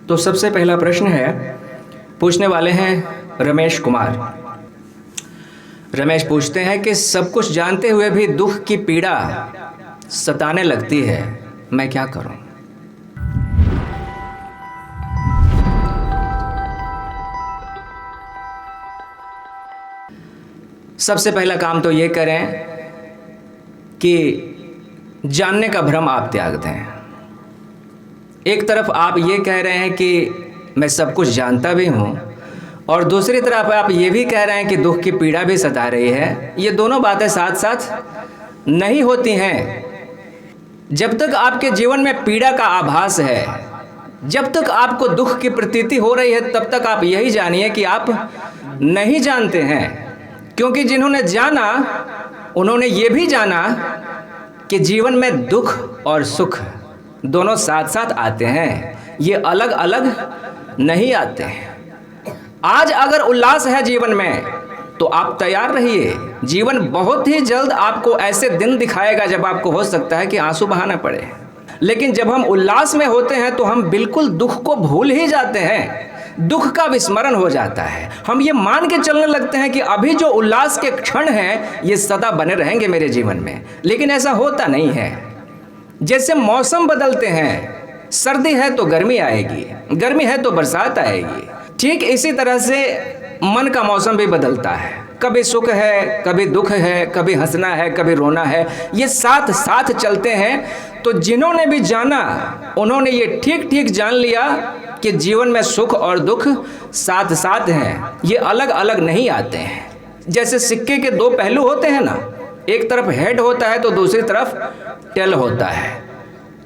तो सबसे पहला प्रश्न है, पूछने वाले हैं रमेश कुमार। रमेश पूछते हैं कि सब कुछ जानते हुए भी दुख की पीड़ा सताने लगती है, मैं क्या करूं? सबसे पहला काम तो ये करें कि जानने का भ्रम आप त्याग दें। एक तरफ आप ये कह रहे हैं कि मैं सब कुछ जानता भी हूँ, और दूसरी तरफ आप ये भी कह रहे हैं कि दुख की पीड़ा भी सता रही है। ये दोनों बातें साथ साथ नहीं होती हैं। जब तक आपके जीवन में पीड़ा का आभास है, जब तक आपको दुख की प्रतीति हो रही है, तब तक आप यही जानिए कि आप नहीं जानते हैं। क्योंकि जिन्होंने जाना, उन्होंने ये भी जाना कि जीवन में दुख और सुख दोनों साथ साथ आते हैं, ये अलग अलग नहीं आते हैं। आज अगर उल्लास है जीवन में तो आप तैयार रहिए। जीवन बहुत ही जल्द आपको ऐसे दिन दिखाएगा जब आपको हो सकता है कि आंसू बहाना पड़े। लेकिन जब हम उल्लास में होते हैं तो हम बिल्कुल दुख को भूल ही जाते हैं, दुख का विस्मरण हो जाता है। हम ये मान के चलने लगते हैं कि अभी जो उल्लास के क्षण हैं ये सदा बने रहेंगे मेरे जीवन में, लेकिन ऐसा होता नहीं है। जैसे मौसम बदलते हैं, सर्दी है तो गर्मी आएगी, गर्मी है तो बरसात आएगी, ठीक इसी तरह से मन का मौसम भी बदलता है। कभी सुख है, कभी दुख है, कभी हंसना है, कभी रोना है, ये साथ साथ चलते हैं। तो जिन्होंने भी जाना, उन्होंने ये ठीक ठीक जान लिया कि जीवन में सुख और दुख साथ साथ हैं, ये अलग अलग नहीं आते हैं। जैसे सिक्के के दो पहलू होते हैं ना, एक तरफ हेड होता है तो दूसरी तरफ टेल होता है।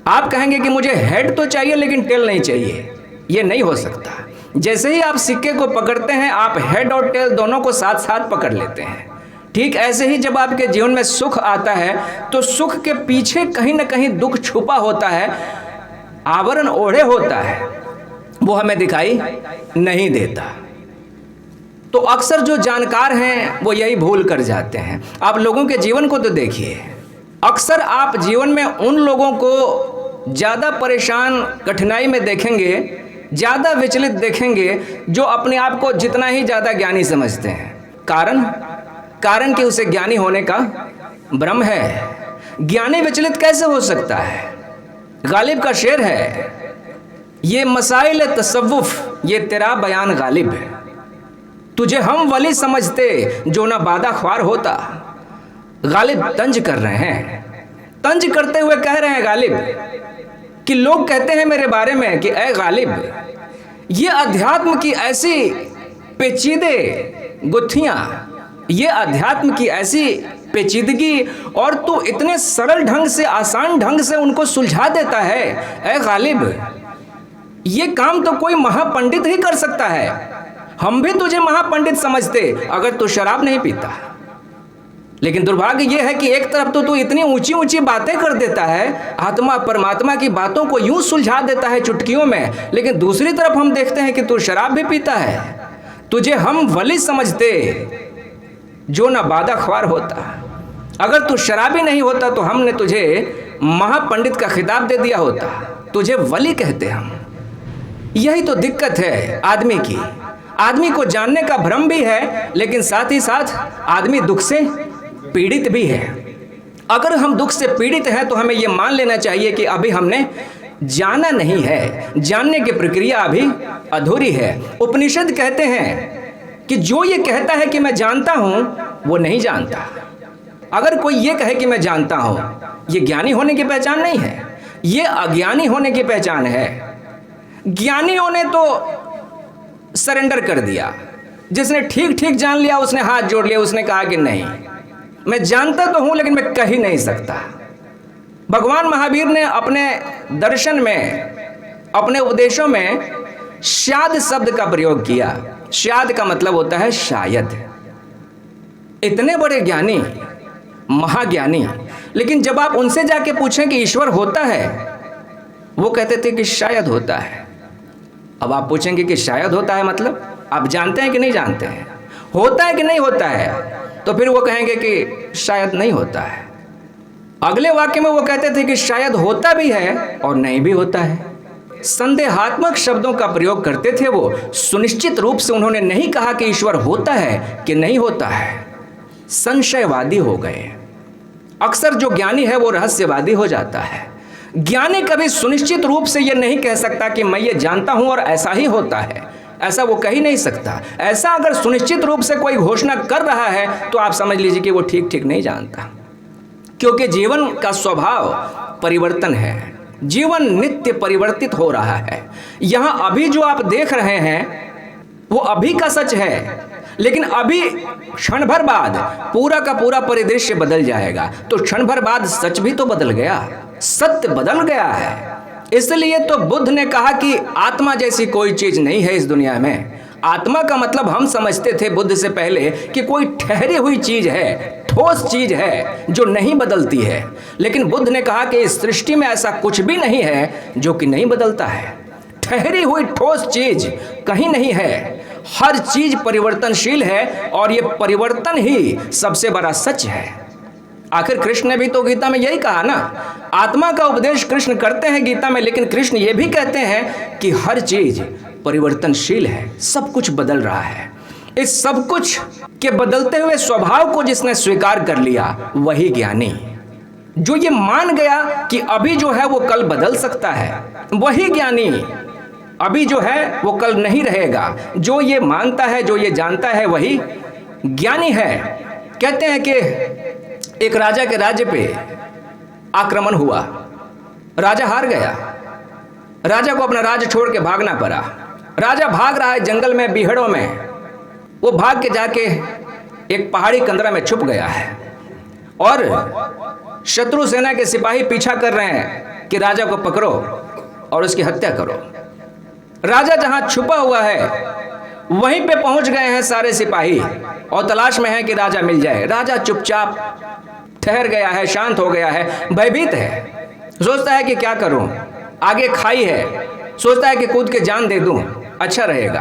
आप कहेंगे कि मुझे हेड तो चाहिए लेकिन टेल नहीं चाहिए, ये नहीं हो सकता। जैसे ही आप सिक्के को पकड़ते हैं, आप हेड और टेल दोनों को साथ साथ पकड़ लेते हैं। ठीक ऐसे ही जब आपके जीवन में सुख आता है तो सुख के पीछे कहीं ना कहीं दुख छुपा होता है, आवरण ओढ़े होता है, वो हमें दिखाई नहीं देता। तो अक्सर जो जानकार हैं वो यही भूल कर जाते हैं। आप लोगों के जीवन को तो देखिए, अक्सर आप जीवन में उन लोगों को ज़्यादा परेशान, कठिनाई में देखेंगे, ज़्यादा विचलित देखेंगे जो अपने आप को जितना ही ज़्यादा ज्ञानी समझते हैं। कारण कि उसे ज्ञानी होने का भ्रम है। ज्ञानी विचलित कैसे हो सकता है? गालिब का शेर है, ये मसाइल तसव्वुफ ये तेरा बयान गालिब है। तुझे हम वली समझते जो ना बादा ख्वार होता। गालिब तंज कर रहे हैं, तंज करते हुए कह रहे हैं गालिब कि लोग कहते हैं मेरे बारे में कि ऐ गालिब, ये अध्यात्म की ऐसी पेचीदे गुत्थियां, ये अध्यात्म की ऐसी पेचीदगी, और तू इतने सरल ढंग से, आसान ढंग से उनको सुलझा देता है। ऐ गालिब, ये काम तो कोई महापंडित ही कर सकता है। हम भी तुझे महापंडित समझते अगर तू शराब नहीं पीता। लेकिन दुर्भाग्य यह है कि एक तरफ तो तू इतनी ऊंची ऊंची बातें कर देता है, आत्मा परमात्मा की बातों को यूं सुलझा देता है चुटकियों में, लेकिन दूसरी तरफ हम देखते हैं कि तू शराब भी पीता है। तुझे हम वली समझते जो ना बादा ख्वार होता। अगर तू शराबी नहीं होता तो हमने तुझे महापंडित का खिताब दे दिया होता, तुझे वली कहते हम। यही तो दिक्कत है आदमी की। आदमी को जानने का भ्रम भी है, लेकिन साथ ही साथ आदमी दुख से पीड़ित भी है। अगर हम दुख से पीड़ित हैं तो हमें यह मान लेना चाहिए कि अभी हमने जाना नहीं है, जानने की प्रक्रिया अभी अधूरी है। उपनिषद कहते हैं कि जो ये कहता है कि मैं जानता हूं वो नहीं जानता। अगर कोई ये कहे कि मैं जानता हूं, ये ज्ञानी होने की पहचान नहीं है, ये अज्ञानी होने की पहचान है। ज्ञानियों ने तो सरेंडर कर दिया, जिसने ठीक ठीक जान लिया उसने हाथ जोड़ लिया, उसने कहा कि नहीं, मैं जानता तो हूं लेकिन मैं कह ही नहीं सकता। भगवान महावीर ने अपने दर्शन में, अपने उपदेशों में शायद शब्द का प्रयोग किया। शायद का मतलब होता है शायद। इतने बड़े ज्ञानी, महाज्ञानी, लेकिन जब आप उनसे जाके पूछें कि ईश्वर होता है, वो कहते थे कि शायद होता है। अब आप पूछेंगे कि शायद होता है मतलब आप जानते हैं कि नहीं जानते हैं, होता है कि नहीं होता है, तो फिर वो कहेंगे कि शायद नहीं होता है। अगले वाक्य में वो कहते थे कि शायद होता भी है और नहीं भी होता है। संदेहात्मक शब्दों का प्रयोग करते थे, वो सुनिश्चित रूप से उन्होंने नहीं कहा कि ईश्वर होता है कि नहीं होता है। संशयवादी हो गए। अक्सर जो ज्ञानी है वो रहस्यवादी हो जाता है। ज्ञानी कभी सुनिश्चित रूप से ये नहीं कह सकता कि मैं ये जानता हूं और ऐसा ही होता है, ऐसा वो कह ही नहीं सकता। ऐसा अगर सुनिश्चित रूप से कोई घोषणा कर रहा है तो आप समझ लीजिए कि वो ठीक नहीं जानता, क्योंकि जीवन का स्वभाव परिवर्तन है। जीवन नित्य परिवर्तित हो रहा है। यहां अभी जो आप देख रहे हैं वो अभी का सच है, लेकिन अभी क्षण भर बाद पूरा का पूरा परिदृश्य बदल जाएगा। तो क्षण भर बाद सच भी तो बदल गया, सत्य बदल गया है। इसलिए तो बुद्ध ने कहा कि आत्मा जैसी कोई चीज नहीं है इस दुनिया में। आत्मा का मतलब हम समझते थे बुद्ध से पहले कि कोई ठहरी हुई चीज है, ठोस चीज है जो नहीं बदलती है। लेकिन बुद्ध ने कहा कि इस सृष्टि में ऐसा कुछ भी नहीं है जो कि नहीं बदलता है। ठहरी हुई ठोस चीज कहीं नहीं है, हर चीज परिवर्तनशील है और ये परिवर्तन ही सबसे बड़ा सच है। आखिर कृष्ण ने भी तो गीता में यही कहा ना। आत्मा का उपदेश कृष्ण करते हैं गीता में, लेकिन कृष्ण ये भी कहते हैं कि हर चीज परिवर्तनशील है, सब कुछ बदल रहा है। इस सब कुछ के बदलते हुए स्वभाव को जिसने स्वीकार कर लिया वही ज्ञानी। जो ये मान गया कि अभी जो है वो कल बदल सकता है, वही ज्ञानी। अभी जो है वो कल नहीं रहेगा। जो ये मानता है, जो ये जानता है, वही ज्ञानी है। कहते हैं कि एक राजा के राज्य पे आक्रमण हुआ, राजा हार गया। राजा को अपना राज्य छोड़ के भागना पड़ा। राजा भाग रहा है जंगल में, बीहड़ों में। वो भाग के जाके एक पहाड़ी कंदरा में छुप गया है और शत्रु सेना के सिपाही पीछा कर रहे हैं कि राजा को पकड़ो और उसकी हत्या करो। राजा जहां छुपा हुआ है वहीं पे पहुंच गए हैं सारे सिपाही और तलाश में है कि राजा मिल जाए। राजा चुपचाप ठहर गया है, शांत हो गया है, भयभीत है। सोचता है कि क्या करूं, आगे खाई है। सोचता है कि कूद के जान दे दूं, अच्छा रहेगा,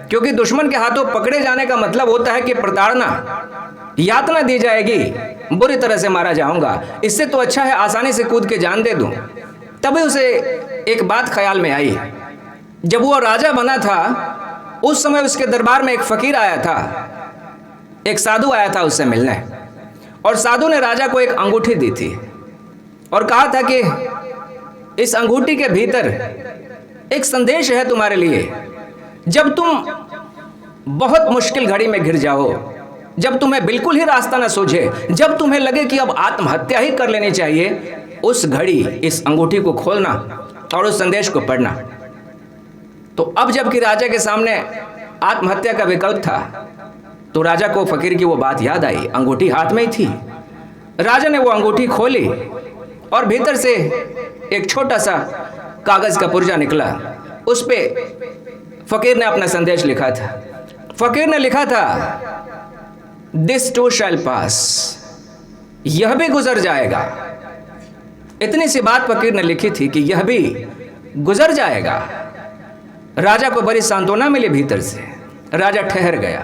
क्योंकि दुश्मन के हाथों पकड़े जाने का मतलब होता है कि प्रताड़ना, यातना दी जाएगी, बुरी तरह से मारा जाऊंगा। इससे तो अच्छा है आसानी से कूद के जान दे दूं। तभी उसे एक बात ख्याल में आई। जब वो राजा बना था उस समय उसके दरबार में एक फकीर आया था, एक साधु आया था उससे मिलने, और साधु ने राजा को एक अंगूठी दी थी और कहा था कि इस अंगूठी के भीतर एक संदेश है तुम्हारे लिए। जब तुम बहुत मुश्किल घड़ी में घिर जाओ, जब तुम्हें बिल्कुल ही रास्ता न सूझे, जब तुम्हें लगे कि अब आत्महत्या ही कर लेनी चाहिए, उस घड़ी इस अंगूठी को खोलना और उस संदेश को पढ़ना। तो अब जबकि राजा के सामने आत्महत्या का विकल्प था, तो राजा को फकीर की वो बात याद आई। अंगूठी हाथ में ही थी। राजा ने वो अंगूठी खोली और भीतर से एक छोटा सा कागज का पुर्जा निकला। उस पे फकीर ने अपना संदेश लिखा था। फकीर ने लिखा था, दिस टू शैल पास, यह भी गुजर जाएगा। इतनी सी बात फकीर ने लिखी थी कि यह भी गुजर जाएगा। राजा को बड़ी सांत्वना मिली भीतर से। राजा ठहर गया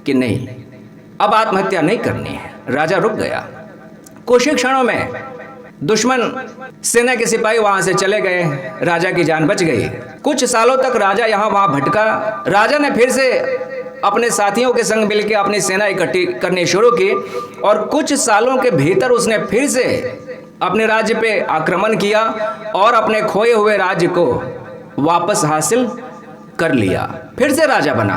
कि नहीं, अब आत्महत्या नहीं करनी है। राजा रुक गया। कुछ ही क्षणों में दुश्मन सेना के सिपाही वहां से चले गए। राजा की जान बच गई। कुछ सालों तक राजा यहाँ वहां भटका। राजा ने फिर से अपने साथियों के संग मिलकर अपनी सेना इकट्ठी करनी शुरू की और कुछ सालों के भीतर उसने फिर से अपने राज्य पे आक्रमण किया और अपने खोए हुए राज्य को वापस हासिल कर लिया। फिर से राजा बना।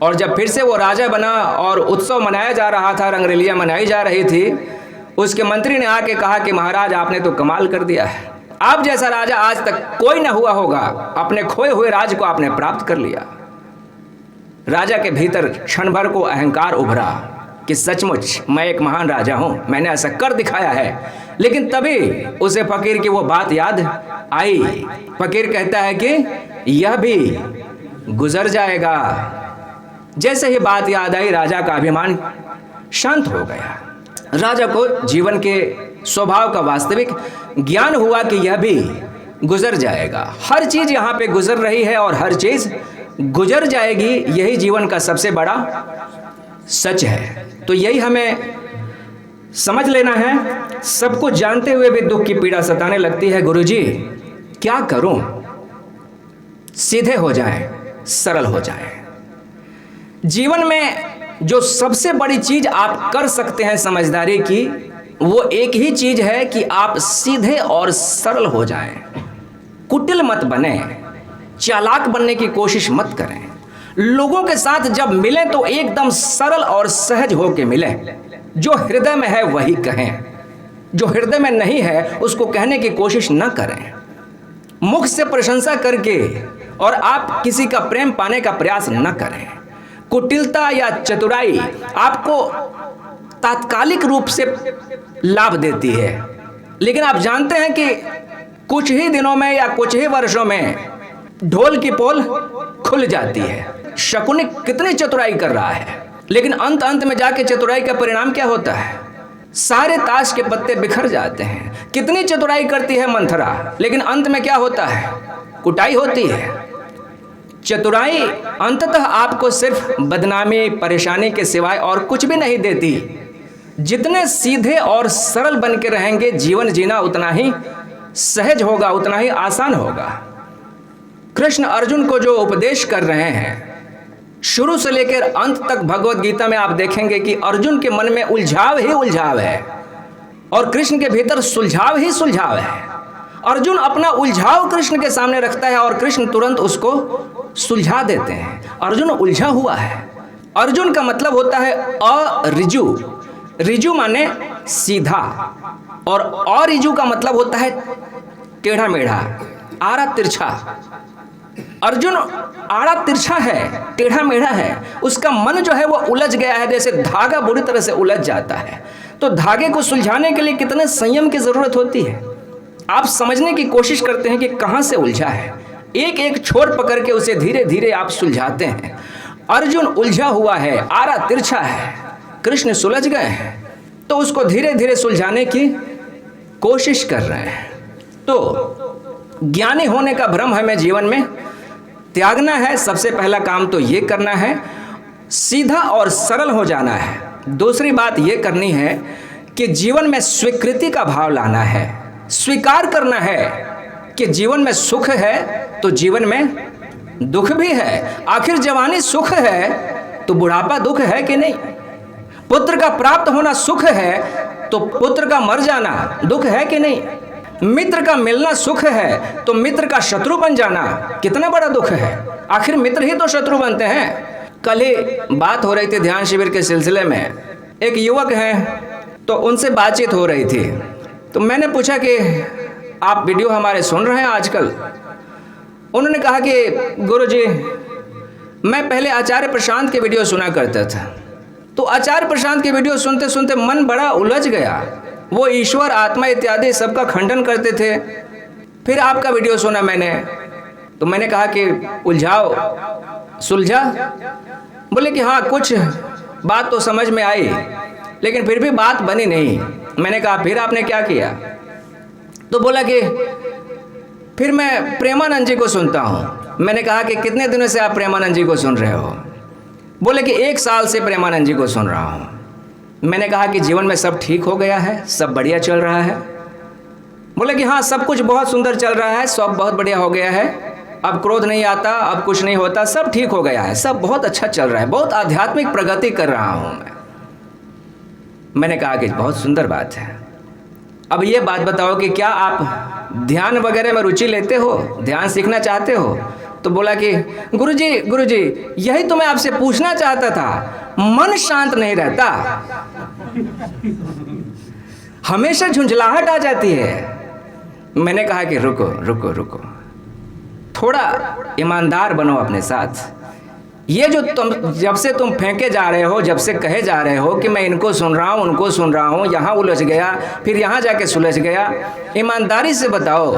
और जब फिर से वो राजा बना और उत्सव मनाया जा रहा था, रंगरेलियां मनाई जा रही थी, उसके मंत्री ने आके कहा कि महाराज आपने तो कमाल कर दिया है, आप जैसा राजा आज तक कोई न हुआ होगा, अपने खोए हुए राज्य को आपने प्राप्त कर लिया। राजा के भीतर क्षण भर को अहंकार उभरा कि सचमुच मैं एक महान राजा हूं, मैंने ऐसा कर दिखाया है। लेकिन तभी उसे फकीर की वो बात याद आई। फकीर कहता है कि यह भी गुजर जाएगा। जैसे ही बात याद आई, राजा का अभिमान शांत हो गया। राजा को जीवन के स्वभाव का वास्तविक ज्ञान हुआ कि यह भी गुजर जाएगा। हर चीज यहाँ पे गुजर रही है और हर चीज गुजर जाएगी। यही जीवन का सबसे बड़ा सच है। तो यही हमें समझ लेना है। सब कुछ जानते हुए भी दुख की पीड़ा सताने लगती है। गुरुजी क्या करूं? सीधे हो जाएं, सरल हो जाएं। जीवन में जो सबसे बड़ी चीज आप कर सकते हैं समझदारी की, वो एक ही चीज है कि आप सीधे और सरल हो जाएं। कुटिल मत बने, चालाक बनने की कोशिश मत करें। लोगों के साथ जब मिलें तो एकदम सरल और सहज होकर मिलें। जो हृदय में है वही कहें, जो हृदय में नहीं है उसको कहने की कोशिश न करें। मुख से प्रशंसा करके और आप किसी का प्रेम पाने का प्रयास न करें। कुटिलता या चतुराई आपको तात्कालिक रूप से लाभ देती है, लेकिन आप जानते हैं कि कुछ ही दिनों में या कुछ ही वर्षों में ढोल की पोल खुल जाती है। शकुनी कितनी चतुराई कर रहा है, लेकिन अंत में जाके चतुराई का परिणाम क्या होता है? सारे ताश के पत्ते बिखर जाते हैं। कितनी चतुराई करती है मंथरा, लेकिन अंत में क्या होता है? कुटाई होती है। चतुराई अंततः आपको सिर्फ बदनामी, परेशानी के सिवाय और कुछ भी नहीं देती। जितने सीधे और सरल बन के रहेंगे, जीवन जीना उतना ही सहज होगा, उतना ही आसान होगा। कृष्ण अर्जुन को जो उपदेश कर रहे हैं, शुरू से लेकर अंत तक भगवत गीता में आप देखेंगे कि अर्जुन के मन में उलझाव ही उलझाव है और कृष्ण के भीतर सुलझाव ही सुलझाव है। अर्जुन अपना उलझाव कृष्ण के सामने रखता है और कृष्ण तुरंत उसको सुलझा देते हैं। अर्जुन उलझा हुआ है। अर्जुन का मतलब होता है अरिजु। रिजु माने सीधा, और अरिजु का मतलब होता है टेढ़ा मेढ़ा, आड़ा तिरछा। अर्जुन आड़ा तिरछा है, टेढ़ा मेढ़ा है। उसका मन जो है वो उलझ गया है, जैसे धागा बुरी तरह से उलझ जाता है। तो धागे को सुलझाने के लिए कितने संयम की जरूरत होती है। आप समझने की कोशिश करते हैं कि कहां से उलझा है, एक एक छोर पकड़ के उसे धीरे धीरे आप सुलझाते हैं। अर्जुन उलझा हुआ है, आड़ा तिरछा है, कृष्ण सुलझ गए हैं, तो उसको धीरे धीरे सुलझाने की कोशिश कर रहे हैं। तो ज्ञानी होने का भ्रम हमें जीवन में त्यागना है। सबसे पहला काम तो ये करना है, सीधा और सरल हो जाना है। दूसरी बात ये करनी है कि जीवन में स्वीकृति का भाव लाना है। स्वीकार करना है कि जीवन में सुख है तो जीवन में दुख भी है। आखिर जवानी सुख है तो बुढ़ापा दुख है कि नहीं? पुत्र का प्राप्त होना सुख है तो पुत्र का मर जाना दुख है कि नहीं? मित्र का मिलना सुख है तो मित्र का शत्रु बन जाना कितना बड़ा दुख है। आखिर मित्र ही तो शत्रु बनते हैं। कल ही बात हो रही थी ध्यान शिविर के सिलसिले में, एक युवक हैं तो उनसे बातचीत हो रही थी। तो मैंने पूछा कि आप वीडियो हमारे सुन रहे हैं आजकल? उन्होंने कहा कि गुरुजी, मैं पहले आचार्य प्रशांत के वीडियो सुना करता था, तो आचार्य प्रशांत के वीडियो सुनते सुनते मन बड़ा उलझ गया। वो ईश्वर, आत्मा इत्यादि सबका खंडन करते थे। फिर आपका वीडियो सुना मैंने, तो मैंने कहा कि उलझाओ, सुलझा? बोले कि हाँ, कुछ बात तो समझ में आई, लेकिन फिर भी बात बनी नहीं। मैंने कहा फिर आपने क्या किया? तो बोला कि फिर मैं प्रेमानंद जी को सुनता हूँ। मैंने कहा कि कितने दिनों से आप प्रेमानंद जी को सुन रहे हो? बोले कि 1 साल से प्रेमानंद जी को सुन रहा हूँ। मैंने कहा कि जीवन में सब ठीक हो गया है, सब बढ़िया चल रहा है? बोले कि हाँ, सब कुछ बहुत सुंदर चल रहा है, सब बहुत बढ़िया हो गया है, अब क्रोध नहीं आता, अब कुछ नहीं होता, सब ठीक हो गया है, सब बहुत अच्छा चल रहा है, बहुत आध्यात्मिक प्रगति कर रहा हूँ मैं। मैंने कहा कि बहुत सुंदर बात है। अब ये बात बताओ कि क्या आप ध्यान वगैरह में रुचि लेते हो, ध्यान सीखना चाहते हो? तो बोला कि गुरुजी, यही तो मैं आपसे पूछना चाहता था, मन शांत नहीं रहता, हमेशा झुंझलाहट आ जाती है। मैंने कहा कि रुको, थोड़ा ईमानदार बनो अपने साथ। ये जो जब से तुम फेंके जा रहे हो, जब से कहे जा रहे हो कि मैं इनको सुन रहा हूँ, उनको सुन रहा हूँ, यहाँ उलझ गया, फिर यहाँ जाके सुलझ गया, ईमानदारी से बताओ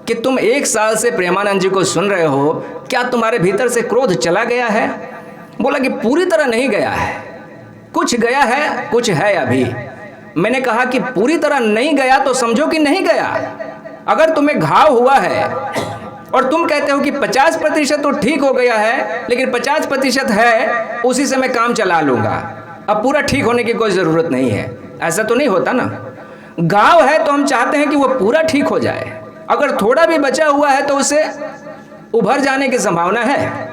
कि तुम 1 साल से प्रेमानंद जी को सुन रहे हो, क्या तुम्हारे भीतर से क्रोध चला गया है? बोला कि पूरी तरह नहीं गया है, कुछ गया है, कुछ है अभी। मैंने कहा कि पूरी तरह नहीं गया तो समझो कि नहीं गया। अगर तुम्हें घाव हुआ है और तुम कहते हो कि 50% तो ठीक हो गया है, लेकिन 50% है, उसी से मैं काम चला लूंगा, अब पूरा ठीक होने की कोई ज़रूरत नहीं है, ऐसा तो नहीं होता ना। घाव है तो हम चाहते हैं कि वो पूरा ठीक हो जाए। अगर थोड़ा भी बचा हुआ है तो उसे उभर जाने की संभावना है।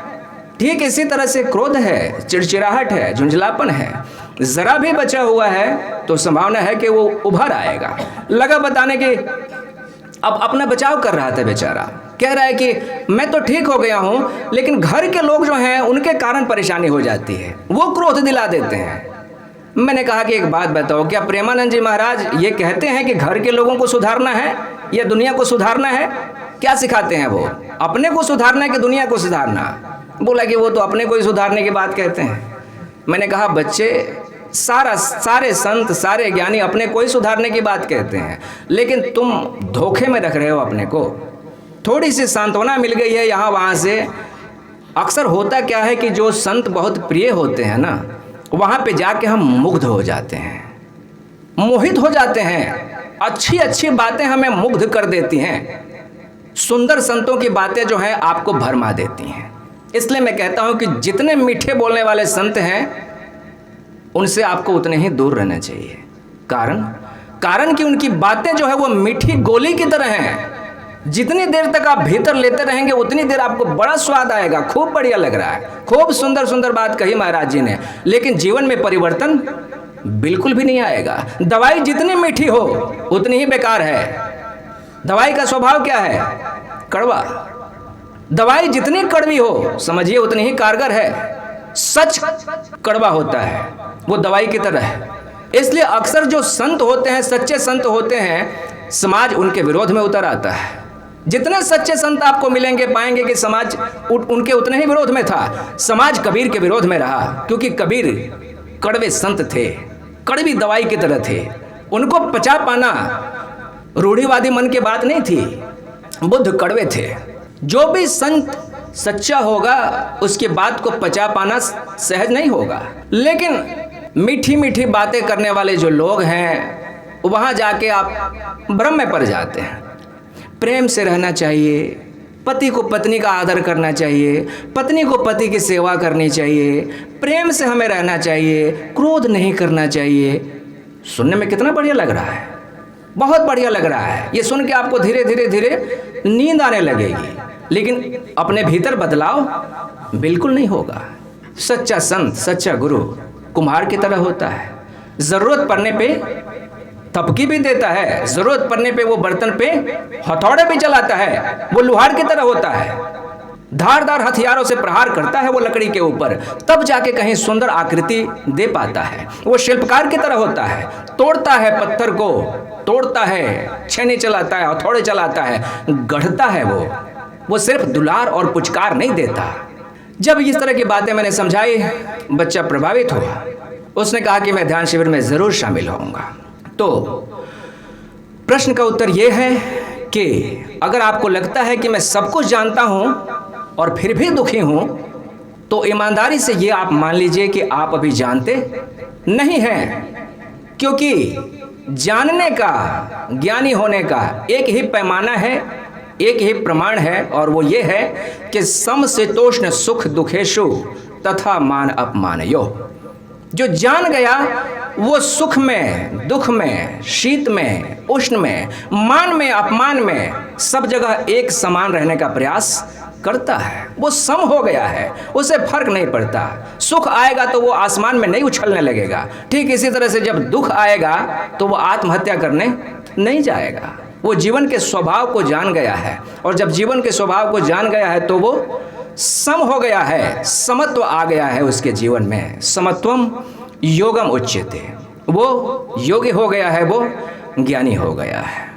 ठीक इसी तरह से क्रोध है, चिड़चिड़ाहट है, झुंझलापन है, जरा भी बचा हुआ है तो संभावना है कि वो उभर आएगा। लगा बताने की अब अपना बचाव कर रहा था बेचारा, कह रहा है कि मैं तो ठीक हो गया हूं, लेकिन घर के लोग जो हैं उनके कारण परेशानी हो जाती है, वो क्रोध दिला देते हैं। मैंने कहा कि एक बात बताओ, क्या प्रेमानंद जी महाराज ये कहते हैं कि घर के लोगों को सुधारना है या दुनिया को सुधारना है? क्या सिखाते हैं वो? अपने को सुधारना है कि दुनिया को सुधारना? बोला कि वो तो अपने को ही सुधारने की बात कहते हैं। मैंने कहा बच्चे, सारे संत, सारे ज्ञानी अपने को ही सुधारने की बात कहते हैं, लेकिन तुम धोखे में रख रहे हो अपने को। थोड़ी सी सांत्वना मिल गई है यहाँ वहाँ से। अक्सर होता क्या है कि जो संत बहुत प्रिय होते हैं ना, वहाँ पे जाके हम मुग्ध हो जाते हैं, मोहित हो जाते हैं। अच्छी अच्छी बातें हमें मुग्ध कर देती हैं। सुंदर संतों की बातें जो हैं आपको भरमा देती हैं। इसलिए मैं कहता हूं कि जितने मीठे बोलने वाले संत हैं उनसे आपको उतने ही दूर रहना चाहिए। कारण कि उनकी बातें जो है वो मीठी गोली की तरह हैं। जितनी देर तक आप भीतर लेते रहेंगे उतनी देर आपको बड़ा स्वाद आएगा, खूब बढ़िया लग रहा है, खूब सुंदर सुंदर बात कही महाराज जी ने, लेकिन जीवन में परिवर्तन बिल्कुल भी नहीं आएगा। दवाई जितनी मीठी हो उतनी ही बेकार है। दवाई का स्वभाव क्या है? कड़वा। दवाई जितनी कड़वी हो समझिए उतनी ही कारगर है। सच कड़वा होता है, वो दवाई की तरह है। इसलिए अक्सर जो संत होते हैं, सच्चे संत होते हैं, समाज उनके विरोध में उतर आता है। जितने सच्चे संत आपको मिलेंगे पाएंगे कि समाज उनके उतने ही विरोध में था। समाज कबीर के विरोध में रहा, क्योंकि कबीर कड़वे संत थे, कड़वी दवाई की तरह थे। उनको पचा पाना रूढ़िवादी मन की बात नहीं थी। बुद्ध कड़वे थे। जो भी संत सच्चा होगा उसकी बात को पचा पाना सहज नहीं होगा। लेकिन मीठी मीठी बातें करने वाले जो लोग हैं वहाँ जाके आप भ्रम में पड़ जाते हैं। प्रेम से रहना चाहिए, पति को पत्नी का आदर करना चाहिए, पत्नी को पति की सेवा करनी चाहिए, प्रेम से हमें रहना चाहिए, क्रोध नहीं करना चाहिए। सुनने में कितना बढ़िया लग रहा है, बहुत बढ़िया लग रहा है। ये सुन के आपको धीरे धीरे नींद आने लगेगी, लेकिन अपने भीतर बदलाव बिल्कुल नहीं होगा। सच्चा संत, सच्चा गुरु कुम्हार की तरह होता है। जरूरत पड़ने पे थपकी भी देता है, जरूरत पड़ने पे वो बर्तन पे हथौड़े भी चलाता है। वो लोहार की तरह होता है, धारदार हथियारों से प्रहार करता है वो लकड़ी के ऊपर, तब जाके कहीं सुंदर आकृति दे पाता है। वो शिल्पकार की तरह होता है, तोड़ता है पत्थर को, तोड़ता है, छेनी चलाता है, हथौड़े चलाता है, गढ़ता है। वो सिर्फ दुलार और पुचकार नहीं देता। जब इस तरह की बातें मैंने समझाई, बच्चा प्रभावित हुआ। उसने कहा कि मैं ध्यान शिविर में जरूर शामिल होऊंगा। तो प्रश्न का उत्तर यह है कि अगर आपको लगता है कि मैं सब कुछ जानता हूं और फिर भी दुखी हूं, तो ईमानदारी से ये आप मान लीजिए कि आप अभी जानते नहीं हैं। क्योंकि जानने का, ज्ञानी होने का एक ही पैमाना है, एक ही प्रमाण है, और वो ये है कि समशीतोष्ण सुख दुखेशु तथा मान अपमानयो। जो जान गया वो सुख में, दुख में, शीत में, उष्ण में, मान में, अपमान में, सब जगह एक समान रहने का प्रयास करता है। वो सम हो गया है, उसे फर्क नहीं पड़ता। सुख आएगा तो वो आसमान में नहीं उछलने लगेगा। ठीक इसी तरह से जब दुख आएगा तो वो आत्महत्या करने नहीं जाएगा। वो जीवन के स्वभाव को जान गया है, और जब जीवन के स्वभाव को जान गया है तो वो सम हो गया है, समत्व आ गया है उसके जीवन में। समत्वम योगम उच्यते, वो योगी हो गया है, वो ज्ञानी हो गया है।